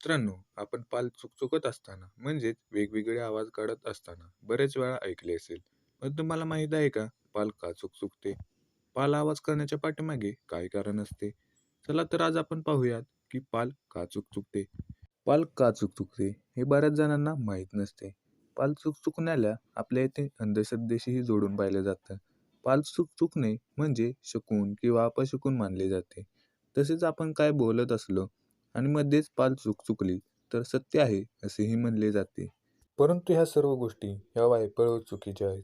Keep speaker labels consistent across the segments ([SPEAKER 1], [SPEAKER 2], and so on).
[SPEAKER 1] मित्रांनो, आपण पाल चुकचुकत असताना म्हणजेच वेगवेगळे आवाज काढत असताना बरेच वेळा ऐकले असेल. पण तुम्हाला माहीत आहे का पाल का चुकचुकते? पाल आवाज करण्याच्या पाठीमागे काय कारण असते? चला तर आज आपण पाहूयात की पाल का चुकचुकते. पाल का चुकचुकते हे बऱ्याच जणांना माहीत नसते. पाल चुकचुकण्याला आपल्या येथे अंधश्रद्धेशीही जोडून पाहिलं जातं. पाल चुकचुकणे म्हणजे शकून किंवा अपशकुन मानले जाते. तसेच आपण काय बोलत असलो आणि मध्येच पाल चुकली तर सत्य आहे असेही म्हणले जाते. परंतु ह्या सर्व गोष्टी ह्या वायफळ व चुकीच्या आहेत.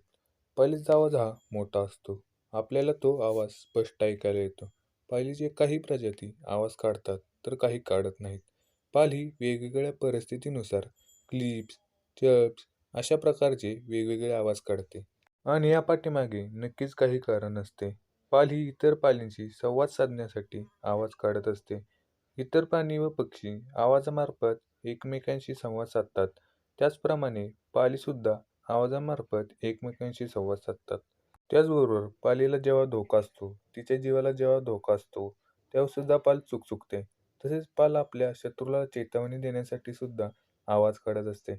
[SPEAKER 1] पालीचा आवाज हा मोठा असतो. आपल्याला तो आवाज स्पष्ट ऐकायला येतो. पालीचे काही प्रजाती आवाज काढतात तर काही काढत नाहीत. पाल ही वेगवेगळ्या परिस्थितीनुसार क्लिप्स, चर्प्स अशा प्रकारचे वेगवेगळे आवाज काढते आणि या पाठीमागे नक्कीच काही कारण असते. पाल ही इतर पालींशी संवाद साधण्यासाठी आवाज काढत असते. इतर प्राणी व पक्षी आवाजामार्फत एकमेकांशी संवाद साधतात. त्याचप्रमाणे पालीसुद्धा आवाजामार्फत एकमेकांशी संवाद साधतात. त्याचबरोबर पालीला जेव्हा धोका असतो, तिच्या जीवाला जेव्हा धोका असतो, तेव्हा सुद्धा पाल चुकचुकते. तसेच पाल आपल्या शत्रूला चेतावणी देण्यासाठी सुद्धा आवाज काढत असते.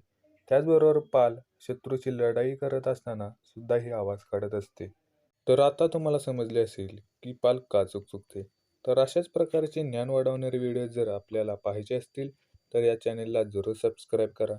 [SPEAKER 1] त्याचबरोबर पाल शत्रूची लढाई करत असताना सुद्धा ही आवाज काढत असते. तर आता तुम्हाला समजले असेल की पाल का चुकचुकते. तर अशाच प्रकारचे ज्ञान वाढवणारे व्हिडिओ जर आपल्याला पाहायचे असतील तर या चॅनेलला जरूर सबस्क्राईब करा.